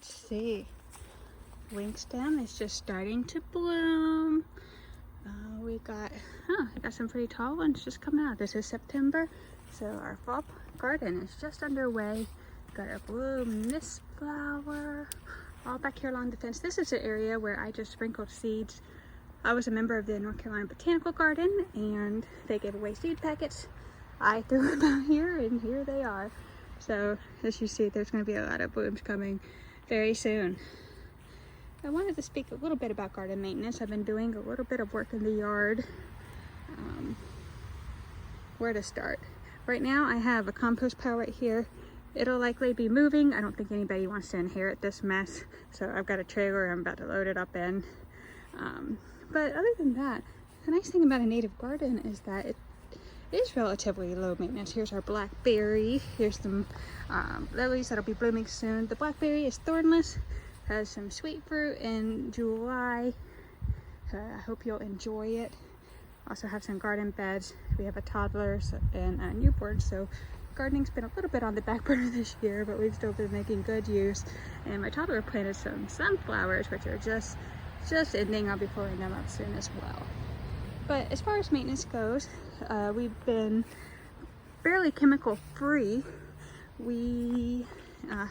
let's see. Wing stem is just starting to bloom. I got some pretty tall ones just coming out. This is September, so our fall garden is just underway. Got our blue mist flower all back here along the fence. This is an area where I just sprinkled seeds. I was a member of the North Carolina Botanical Garden, and they gave away seed packets. I threw them out here, and here they are. So as you see, there's going to be a lot of blooms coming very soon. I wanted to speak a little bit about garden maintenance. I've been doing a little bit of work in the yard. Where to start? Right now I have a compost pile right here. It'll likely be moving. I don't think anybody wants to inherit this mess. So I've got a trailer I'm about to load it up in. But other than that, the nice thing about a native garden is that it is relatively low maintenance. Here's our blackberry. Here's some lilies that'll be blooming soon. The blackberry is thornless. Has some sweet fruit in July. I hope you'll enjoy it. Also have some garden beds. We have a toddler and a newborn, so gardening's been a little bit on the back burner this year, but we've still been making good use. And my toddler planted some sunflowers, which are just ending. I'll be pulling them up soon as well. But as far as maintenance goes, we've been fairly chemical free. We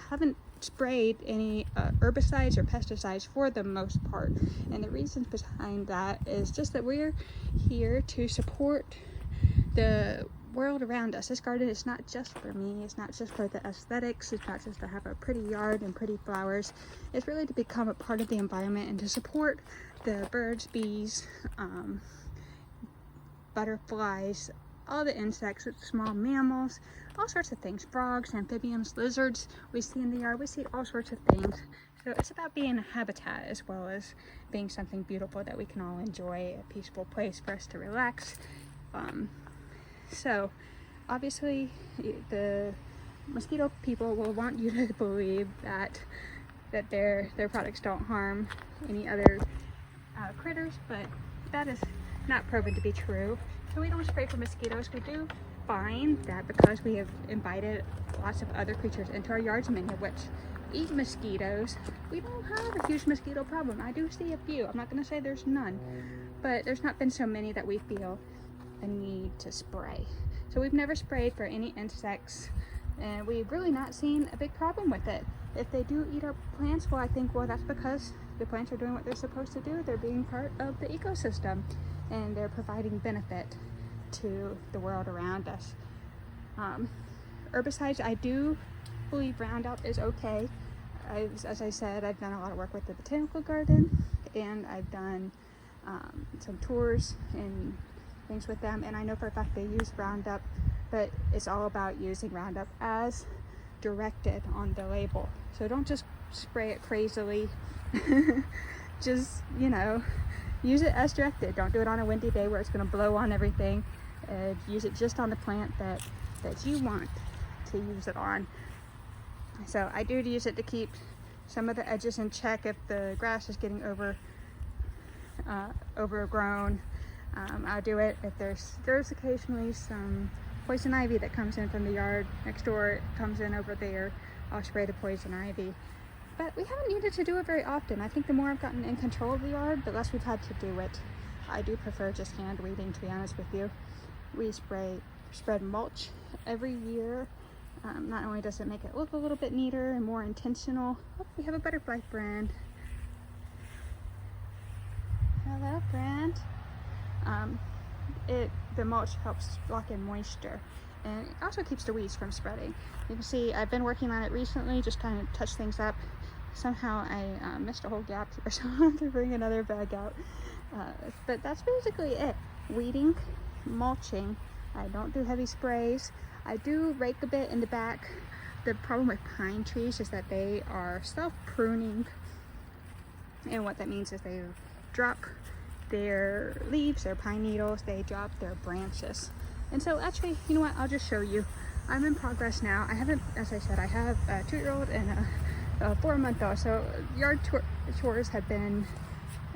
haven't sprayed any herbicides or pesticides for the most part, and the reasons behind that is just that we're here to support the world around us. This garden is not just for me, it's not just for the aesthetics, it's not just to have a pretty yard and pretty flowers. It's really to become a part of the environment and to support the birds, bees, butterflies, all the insects, small mammals, all sorts of things, frogs, amphibians, lizards we see in the yard. We see all sorts of things. So it's about being a habitat as well as being something beautiful that we can all enjoy, a peaceful place for us to relax. So obviously the mosquito people will want you to believe that their products don't harm any other critters, but that is not proven to be true. So we don't spray for mosquitoes. We do find that because we have invited lots of other creatures into our yards, many of which eat mosquitoes, we don't have a huge mosquito problem. I do see a few. I'm not going to say there's none, but there's not been so many that we feel a need to spray. So we've never sprayed for any insects, and we've really not seen a big problem with it. If they do eat our plants, well, I think, well, that's because the plants are doing what they're supposed to do. They're being part of the ecosystem, and they're providing benefit to the world around us. Herbicides, I do believe Roundup is okay. As I said, I've done a lot of work with the Botanical Garden, and I've done some tours and things with them, and I know for a fact they use Roundup, but it's all about using Roundup as directed on the label. So don't just spray it crazily. Just, use it as directed. Don't do it on a windy day where it's going to blow on everything. Use it just on the plant that you want to use it on. So I do use it to keep some of the edges in check if the grass is getting overgrown. I'll do it if there's occasionally some poison ivy that comes in from the yard next door. It comes in over there. I'll spray the poison ivy. But we haven't needed to do it very often. I think the more I've gotten in control of the yard, the less we've had to do it. I do prefer just hand weeding, to be honest with you. We spread mulch every year. Not only does it make it look a little bit neater and more intentional. Oh, we have a butterfly friend. Hello, friend. The mulch helps lock in moisture, and it also keeps the weeds from spreading. You can see I've been working on it recently, just trying to touch things up. Somehow I missed a whole gap here, so I have to bring another bag out. But that's basically it. Weeding, mulching. I don't do heavy sprays. I do rake a bit in the back. The problem with pine trees is that they are self-pruning, and what that means is they drop their leaves, their pine needles, they drop their branches. And so actually, you know what, I'll just show you. I'm in progress now. I haven't, as I said, I have a 2-year-old and a 4-month-old, so yard chores have been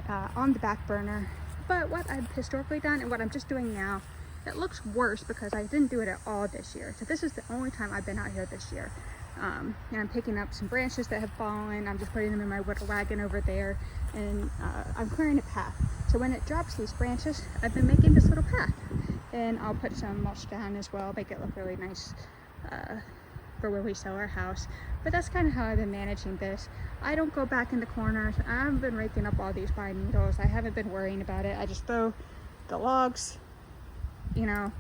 on the back burner. But what I've historically done and what I'm just doing now, it looks worse because I didn't do it at all this year. So this is the only time I've been out here this year. And I'm picking up some branches that have fallen. I'm just putting them in my wicker wagon over there, and I'm clearing a path. So when it drops these branches, I've been making this little path, and I'll put some mulch down as well, make it look really nice for when we sell our house. But that's kind of how I've been managing this. I don't go back in the corners. I've been raking up all these pine needles. I haven't been worrying about it. I just throw the logs, you know,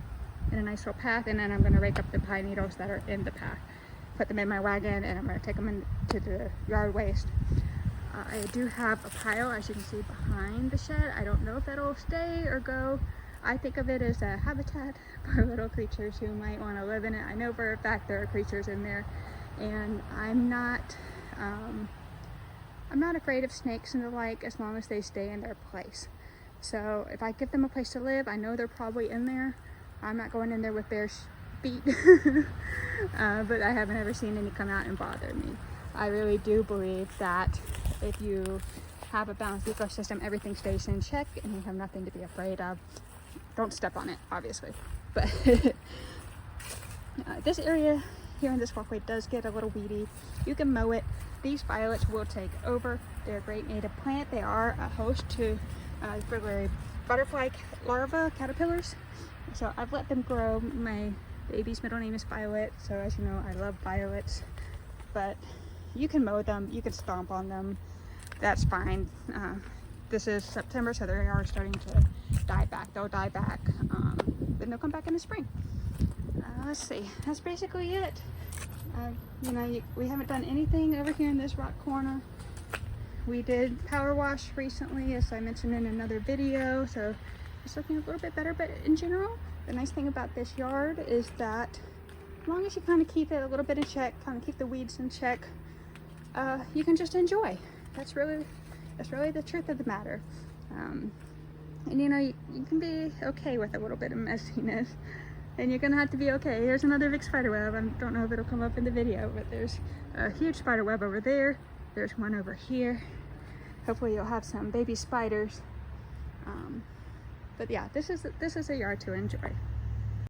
in a nice little path, and then I'm going to rake up the pine needles that are in the path, put them in my wagon, and I'm going to take them into the yard waste. I do have a pile, as you can see, behind the shed. I don't know if that'll stay or go. I think of it as a habitat for little creatures who might want to live in it. I know for a fact there are creatures in there, and I'm not afraid of snakes and the like, as long as they stay in their place. So if I give them a place to live, I know they're probably in there. I'm not going in there with bare feet, but I haven't ever seen any come out and bother me. I really do believe that if you have a balanced ecosystem, everything stays in check and you have nothing to be afraid of. Don't step on it, obviously. But this area here in this walkway does get a little weedy. You can mow it. These violets will take over. They're a great native plant. They are a host to for butterfly larvae caterpillars. So I've let them grow. My baby's middle name is Violet, so as you know, I love violets. But you can mow them, you can stomp on them, that's fine. This is September, so they are starting to die back. They'll die back, then they'll come back in the spring. Let's see, that's basically it. You know, we haven't done anything over here in this rock corner. We did power wash recently, as I mentioned in another video, so it's looking a little bit better. But in general, the nice thing about this yard is that as long as you kind of keep it a little bit in check, kind of keep the weeds in check, you can just enjoy. That's really the truth of the matter. And you know, you can be okay with a little bit of messiness, and you're gonna have to be okay. Here's another big spider web. I don't know if it'll come up in the video, but there's a huge spider web over there. There's one over here. Hopefully you'll have some baby spiders. But yeah, this is a yard to enjoy.